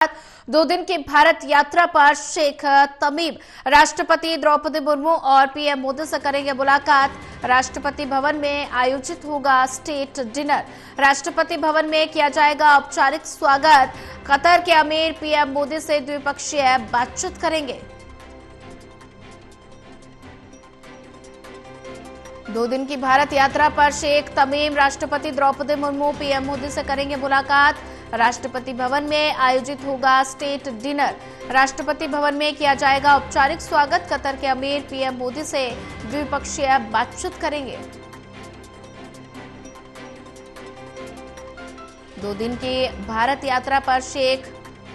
2 दिन की भारत यात्रा पर शेख तमीम राष्ट्रपति द्रौपदी मुर्मू और पीएम मोदी से करेंगे मुलाकात। राष्ट्रपति भवन में आयोजित होगा स्टेट डिनर। राष्ट्रपति भवन में किया जाएगा औपचारिक स्वागत। कतर के अमीर पीएम मोदी से द्विपक्षीय बातचीत करेंगे। 2 दिन की भारत यात्रा पर शेख तमीम राष्ट्रपति द्रौपदी मुर्मू पीएम मोदी से करेंगे मुलाकात। राष्ट्रपति भवन में आयोजित होगा स्टेट डिनर। राष्ट्रपति भवन में किया जाएगा औपचारिक स्वागत। कतर के अमीर पीएम मोदी से द्विपक्षीय बातचीत करेंगे। 2 दिन की भारत यात्रा पर शेख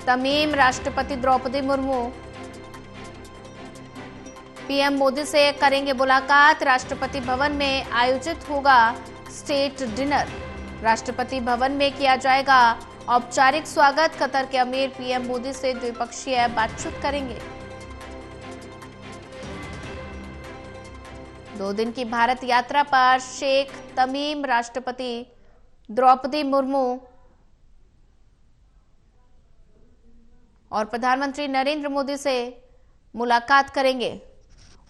तमीम राष्ट्रपति द्रौपदी मुर्मू पीएम मोदी से करेंगे मुलाकात। राष्ट्रपति भवन में आयोजित होगा स्टेट डिनर। राष्ट्रपति भवन में किया जाएगा औपचारिक स्वागत। कतर के अमीर पीएम मोदी से द्विपक्षीय बातचीत करेंगे। 2 दिन की भारत यात्रा पर शेख तमीम राष्ट्रपति द्रौपदी मुर्मू और प्रधानमंत्री नरेंद्र मोदी से मुलाकात करेंगे।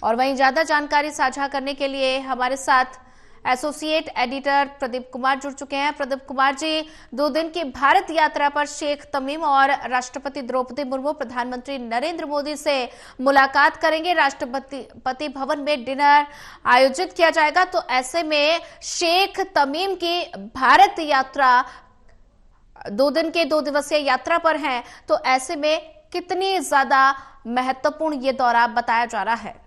और वहीं ज्यादा जानकारी साझा करने के लिए हमारे साथ एसोसिएट एडिटर प्रदीप कुमार जुड़ चुके हैं। प्रदीप कुमार जी, 2 दिन की भारत यात्रा पर शेख तमीम और राष्ट्रपति द्रौपदी मुर्मू प्रधानमंत्री नरेंद्र मोदी से मुलाकात करेंगे। राष्ट्रपति भवन में डिनर आयोजित किया जाएगा। तो ऐसे में शेख तमीम की भारत यात्रा 2 दिन के 2 दिवसीय यात्रा पर है, तो ऐसे में कितनी ज्यादा महत्वपूर्ण ये दौरा बताया जा रहा है?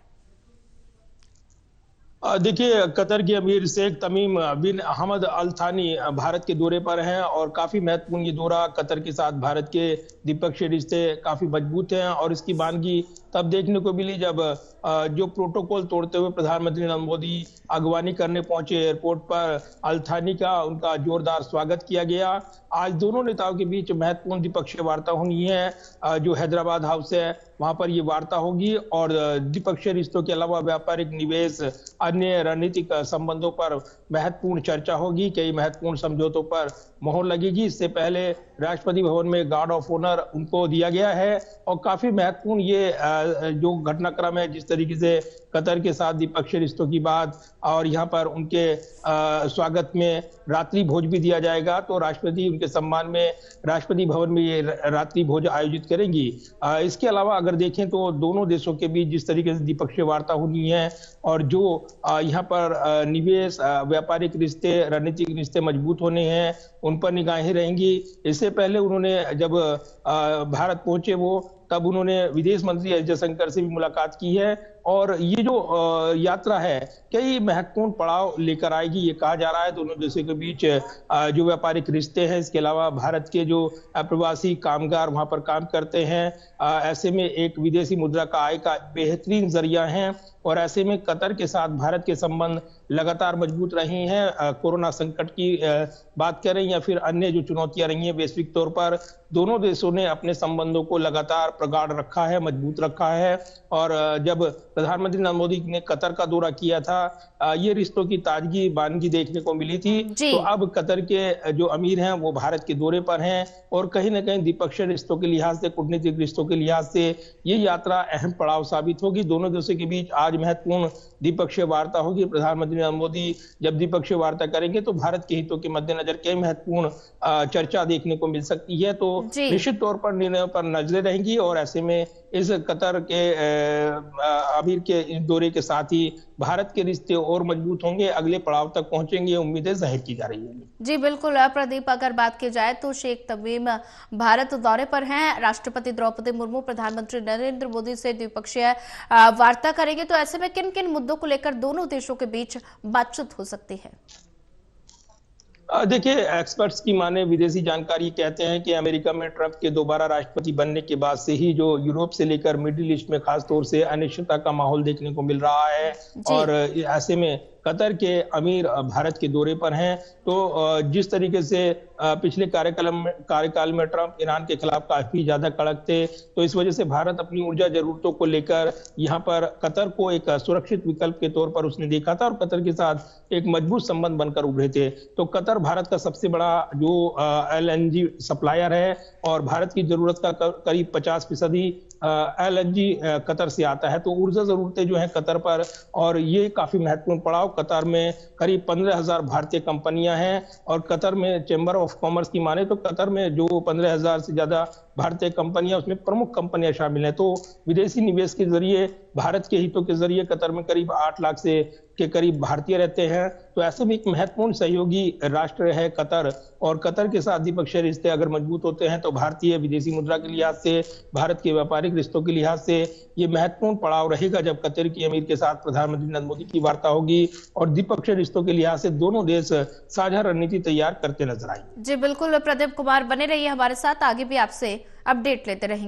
देखिए, कतर के अमीर शेख तमीम बिन अहमद अल थानी भारत के दौरे पर हैं और काफी महत्वपूर्ण ये दौरा। कतर के साथ भारत के द्विपक्षीय रिश्ते काफी मजबूत हैं और इसकी बानगी तब देखने को मिली जब जो प्रोटोकॉल तोड़ते हुए प्रधानमंत्री नरेंद्र मोदी अगवानी करने पहुंचे एयरपोर्ट पर। अल थानी का उनका जोरदार स्वागत किया गया। आज दोनों नेताओं के बीच महत्वपूर्ण द्विपक्षीय वार्ता होनी है। जो हैदराबाद हाउस है वहां पर ये वार्ता होगी और द्विपक्षीय रिश्तों के अलावा व्यापारिक, निवेश, अन्य रणनीतिक संबंधों पर महत्वपूर्ण चर्चा होगी। कई महत्वपूर्ण समझौतों पर मोहर लगेगी। इससे पहले राष्ट्रपति भवन में गार्ड ऑफ ऑनर उनको दिया गया है और काफी महत्वपूर्ण ये जो घटनाक्रम है, जिस तरीके से कतर के साथ द्विपक्षीय रिश्तों की बात और यहाँ पर उनके स्वागत में रात्रि भोज भी दिया जाएगा। तो राष्ट्रपति उनके सम्मान में राष्ट्रपति भवन में ये रात्रि भोज आयोजित करेंगी। इसके अलावा अगर देखें तो दोनों देशों के बीच जिस तरीके से द्विपक्षीय वार्ता होनी है और जो यहाँ पर निवेश, व्यापारिक रिश्ते, रणनीतिक रिश्ते मजबूत होने हैं, उन पर निगाहें रहेंगी। इससे पहले उन्होंने जब भारत पहुंचे तब उन्होंने विदेश मंत्री एस जयशंकर से भी मुलाकात की है और ये जो यात्रा है कई महत्वपूर्ण पड़ाव लेकर आएगी, ये कहा जा रहा है। दोनों देशों के बीच जो व्यापारिक रिश्ते हैं, इसके अलावा भारत के जो प्रवासी कामगार वहां पर काम करते हैं, ऐसे में एक विदेशी मुद्रा का आय का बेहतरीन जरिया है और ऐसे में कतर के साथ भारत के संबंध लगातार मजबूत रहे हैं। कोरोना संकट की बात करें या फिर अन्य जो चुनौतियां रही हैं वैश्विक तौर पर, दोनों देशों ने अपने संबंधों को लगातार प्रगाढ़ रखा है, मजबूत रखा है। और जब प्रधानमंत्री नरेंद्र मोदी ने कतर का दौरा किया था, ये रिश्तों की ताजगी बानगी देखने को मिली थी। तो अब कतर के जो अमीर हैं वो भारत के दौरे पर हैं और कहीं ना कहीं द्विपक्षीय रिश्तों के लिहाज से, कूटनीतिक रिश्तों के लिहाज से ये यात्रा अहम पड़ाव साबित होगी। दोनों देशों के बीच आज महत्वपूर्ण द्विपक्षीय वार्ता होगी। प्रधानमंत्री नरेंद्र मोदी जब द्विपक्षीय वार्ता करेंगे तो भारत के हितों के मद्देनजर कई महत्वपूर्ण चर्चा देखने को मिल सकती है। तो निश्चित तौर पर निर्णयों पर नजरें रहेंगी और ऐसे में इस कतर के अमीर के दौरे के साथ ही भारत के रिश्ते और मजबूत होंगे, अगले पड़ाव तक पहुंचेंगे, उम्मीदें जाहिर की जा रही है। जी बिल्कुल प्रदीप, अगर बात की जाए तो शेख तमीम भारत दौरे पर हैं। राष्ट्रपति द्रौपदी मुर्मू प्रधानमंत्री नरेंद्र मोदी से द्विपक्षीय वार्ता करेंगे। तो ऐसे में किन किन मुद्दों को लेकर दोनों देशों के बीच बातचीत हो सकती है? देखिए, एक्सपर्ट्स की माने, विदेशी जानकारी कहते हैं कि अमेरिका में ट्रंप के दोबारा राष्ट्रपति बनने के बाद से ही जो यूरोप से लेकर मिडिल ईस्ट में खास तौर से अनिश्चितता का माहौल देखने को मिल रहा है और ऐसे में कतर के अमीर भारत के दौरे पर हैं। तो जिस तरीके से पिछले कार्यकाल में ट्रंप ईरान के खिलाफ काफी ज्यादा कड़क थे, तो इस वजह से भारत अपनी ऊर्जा जरूरतों को लेकर यहाँ पर कतर को एक सुरक्षित विकल्प के तौर पर उसने देखा था और कतर के साथ एक मजबूत संबंध बनकर उभरे थे। तो कतर भारत का सबसे बड़ा जो LNG सप्लायर है और भारत की जरूरत का करीब 50% ही LNG कतर से आता है। तो ऊर्जा जरूरतें जो है कतर पर, और ये काफी महत्वपूर्ण पड़ाव। कतर में करीब 15,000 भारतीय कंपनियां हैं और कतर में चैम्बर ऑफ कॉमर्स की माने तो कतर में जो 15,000 से ज्यादा भारतीय कंपनियां, उसमें प्रमुख कंपनियां शामिल हैं। तो विदेशी निवेश के जरिए, भारत के हितों के जरिए कतर में करीब 8 लाख से के करीब भारतीय रहते हैं। तो ऐसे में एक महत्वपूर्ण सहयोगी राष्ट्र है कतर, और कतर के साथ द्विपक्षीय रिश्ते अगर मजबूत होते हैं तो भारतीय विदेशी मुद्रा के लिहाज से, भारत के व्यापारिक रिश्तों के लिहाज से ये महत्वपूर्ण पड़ाव रहेगा जब कतर की अमीर के साथ प्रधानमंत्री नरेंद्र मोदी की वार्ता होगी और द्विपक्षीय रिश्तों के लिहाज से दोनों देश साझा रणनीति तैयार करते नजर आएंगे। जी बिल्कुल, प्रदीप कुमार बने रहिए हमारे साथ, आगे भी आपसे अपडेट लेते रहेंगे।